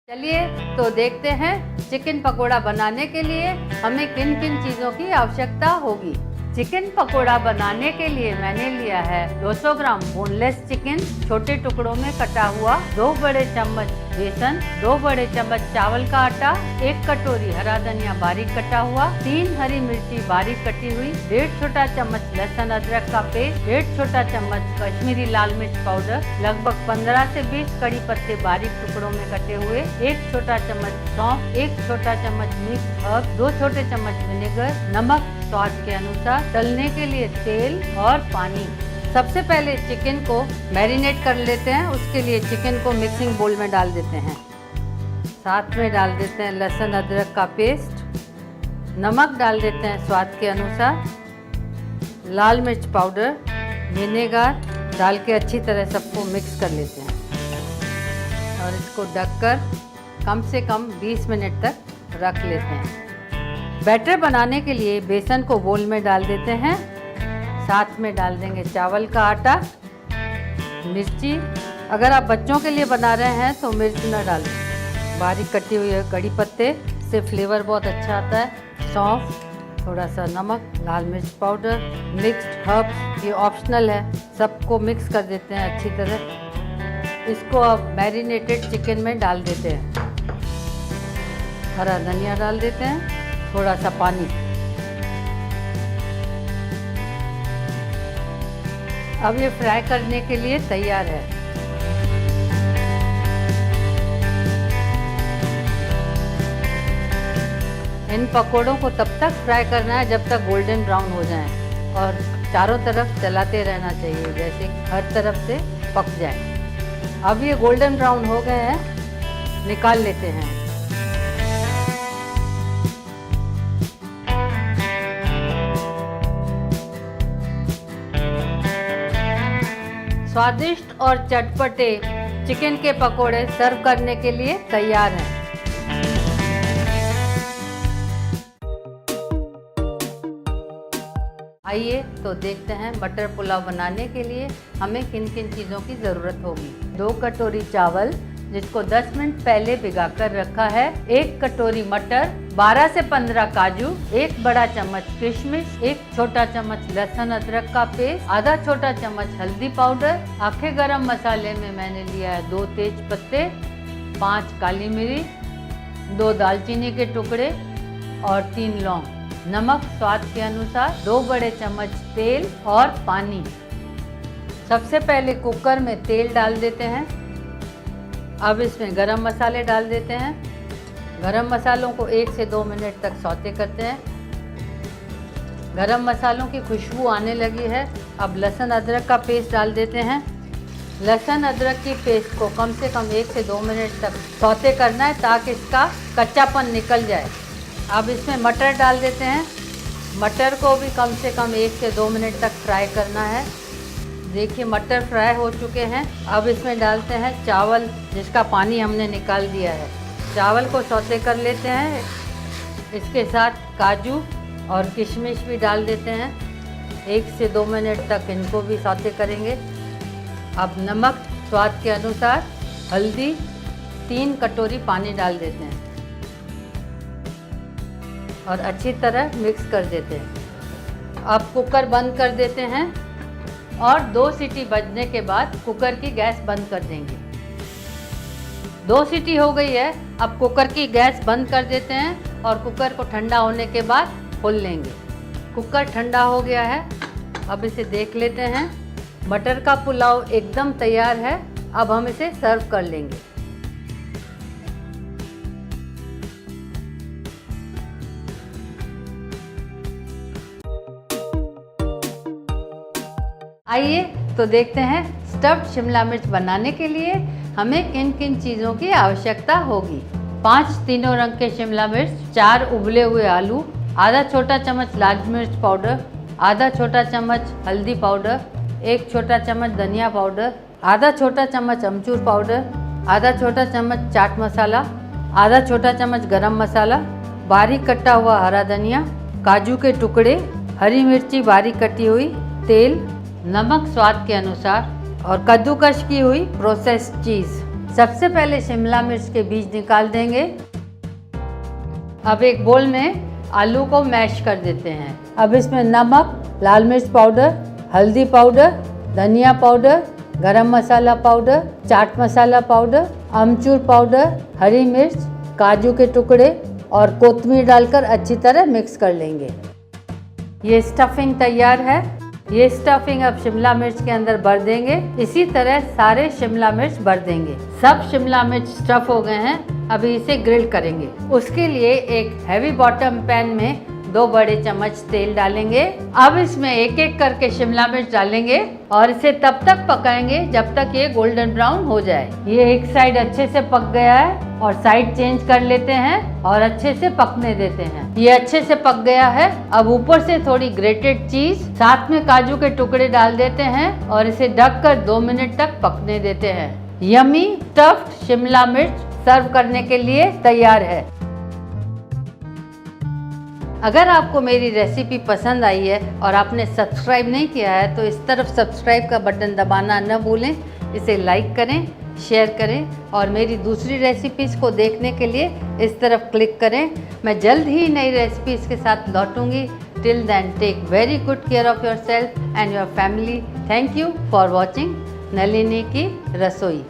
चलिए तो देखते हैं चिकन पकोड़ा बनाने के लिए हमें किन किन चीज़ों की आवश्यकता होगी। चिकन पकोड़ा बनाने के लिए मैंने लिया है 200 ग्राम बोनलेस चिकन छोटे टुकड़ों में कटा हुआ, 2 बड़े चम्मच बेसन, 2 बड़े चम्मच चावल का आटा, 1 कटोरी हरा धनिया बारीक कटा हुआ, 3 हरी मिर्ची बारीक कटी हुई, 1.5 छोटा चम्मच लहसुन अदरक का पेस्ट, 1.5 छोटा चम्मच कश्मीरी लाल मिर्च पाउडर, लगभग 15 से 20 कड़ी पत्ते बारीक टुकड़ों में कटे हुए, 1 छोटा चम्मच सौंफ, 1 छोटा चम्मच मिक्स हर्ब, 2 छोटे चम्मच विनेगर, नमक स्वाद के अनुसार, तलने के लिए तेल और पानी। सबसे पहले चिकन को मैरिनेट कर लेते हैं। उसके लिए चिकन को मिक्सिंग बोल में डाल देते हैं, साथ में डाल देते हैं लहसुन अदरक का पेस्ट, नमक डाल देते हैं स्वाद के अनुसार, लाल मिर्च पाउडर, विनेगर डाल के अच्छी तरह सबको मिक्स कर लेते हैं और इसको ढककर कम से कम 20 मिनट तक रख लेते हैं। बैटर बनाने के लिए बेसन को बोल में डाल देते हैं, साथ में डाल देंगे चावल का आटा, मिर्ची, अगर आप बच्चों के लिए बना रहे हैं तो मिर्च न डालें, बारीक कटी हुई कड़ी पत्ते से फ्लेवर बहुत अच्छा आता है, सौंफ, थोड़ा सा नमक, लाल मिर्च पाउडर, मिक्स्ड हर्ब्स, ये ऑप्शनल है, सबको मिक्स कर देते हैं अच्छी तरह। इसको अब मैरिनेटेड चिकन में डाल देते हैं, हरा धनिया डाल देते हैं, थोड़ा सा पानी। अब ये फ्राई करने के लिए तैयार है। इन पकोड़ों को तब तक फ्राई करना है जब तक गोल्डन ब्राउन हो जाएं और चारों तरफ चलाते रहना चाहिए, जैसे हर तरफ से पक जाए। अब ये गोल्डन ब्राउन हो गए हैं, निकाल लेते हैं। स्वादिष्ट और चटपटे चिकन के पकोड़े सर्व करने के लिए तैयार हैं। आइए तो देखते हैं मटर पुलाव बनाने के लिए हमें किन किन चीज़ों की ज़रूरत होगी। 2 कटोरी चावल जिसको 10 मिनट पहले भिगाकर रखा है, 1 कटोरी मटर, 12 से 15 काजू, 1 बड़ा चम्मच किशमिश, 1 छोटा चम्मच लहसुन अदरक का पेस्ट, आधा छोटा चम्मच हल्दी पाउडर, आखे गरम मसाले में मैंने लिया है 2 तेज पत्ते, 5 काली मिर्च, 2 दालचीनी के टुकड़े और 3 लौंग, नमक स्वाद के अनुसार, 2 बड़े चम्मच तेल और पानी। सबसे पहले कुकर में तेल डाल देते हैं। अब इसमें गरम मसाले डाल देते हैं। गरम मसालों को 1 से 2 मिनट तक सौते करते हैं। गरम मसालों की खुशबू आने लगी है। अब लहसुन अदरक का पेस्ट डाल देते हैं। लहसुन अदरक की पेस्ट को कम से कम 1 से 2 मिनट तक सौते करना है ताकि इसका कच्चापन निकल जाए। अब इसमें मटर डाल देते हैं। मटर को भी कम से कम 1 से 2 मिनट तक फ्राई करना है। देखिए मटर फ्राई हो चुके हैं। अब इसमें डालते हैं चावल जिसका पानी हमने निकाल दिया है। चावल को सौते कर लेते हैं। इसके साथ काजू और किशमिश भी डाल देते हैं। 1 से 2 मिनट तक इनको भी सौते करेंगे। अब नमक स्वाद के अनुसार, हल्दी, 3 कटोरी पानी डाल देते हैं और अच्छी तरह मिक्स कर देते हैं। अब कुकर बंद कर देते हैं और 2 सीटी बजने के बाद कुकर की गैस बंद कर देंगे। 2 सीटी हो गई है। अब कुकर की गैस बंद कर देते हैं और कुकर को ठंडा होने के बाद खोल लेंगे। कुकर ठंडा हो गया है। अब इसे देख लेते हैं। मटर का पुलाव एकदम तैयार है। अब हम इसे सर्व कर लेंगे। आइए तो देखते हैं स्टफ्ड शिमला मिर्च बनाने के लिए हमें किन किन चीज़ों की आवश्यकता होगी। 5 तीनों रंग के शिमला मिर्च, 4 उबले हुए आलू, आधा छोटा चम्मच लाल मिर्च पाउडर, आधा छोटा चम्मच हल्दी पाउडर, 1 छोटा चम्मच धनिया पाउडर, आधा छोटा चम्मच अमचूर पाउडर, आधा छोटा चम्मच चाट मसाला, आधा छोटा चम्मच गरम मसाला, बारीक कटा हुआ हरा धनिया, काजू के टुकड़े, हरी मिर्ची बारीक कटी हुई, तेल, नमक स्वाद के अनुसार और कद्दूकश की हुई प्रोसेस्ड चीज़। सबसे पहले शिमला मिर्च के बीज निकाल देंगे। अब एक बोल में आलू को मैश कर देते हैं। अब इसमें नमक, लाल मिर्च पाउडर, हल्दी पाउडर, धनिया पाउडर, गरम मसाला पाउडर, चाट मसाला पाउडर, अमचूर पाउडर, हरी मिर्च, काजू के टुकड़े और कोतमीर डालकर अच्छी तरह मिक्स कर लेंगे। ये स्टफिंग तैयार है। ये स्टफिंग अब शिमला मिर्च के अंदर भर देंगे। इसी तरह सारे शिमला मिर्च भर देंगे। सब शिमला मिर्च स्टफ हो गए हैं। अभी इसे ग्रिल करेंगे। उसके लिए एक हैवी बॉटम पैन में 2 बड़े चम्मच तेल डालेंगे। अब इसमें एक एक करके शिमला मिर्च डालेंगे और इसे तब तक पकाएंगे जब तक ये गोल्डन ब्राउन हो जाए। ये एक साइड अच्छे से पक गया है और साइड चेंज कर लेते हैं और अच्छे से पकने देते हैं। ये अच्छे से पक गया है। अब ऊपर से थोड़ी ग्रेटेड चीज, साथ में काजू के टुकड़े डाल देते हैं और इसे ढककर 2 मिनट तक पकने देते हैं। यमी स्टफ्ड शिमला मिर्च सर्व करने के लिए तैयार है। अगर आपको मेरी रेसिपी पसंद आई है और आपने सब्सक्राइब नहीं किया है तो इस तरफ सब्सक्राइब का बटन दबाना न भूलें। इसे लाइक करें, शेयर करें और मेरी दूसरी रेसिपीज़ को देखने के लिए इस तरफ क्लिक करें। मैं जल्द ही नई रेसिपीज़ के साथ लौटूंगी। Till then take very good care of your self and your family. Thank you for watching Nalini की रसोई।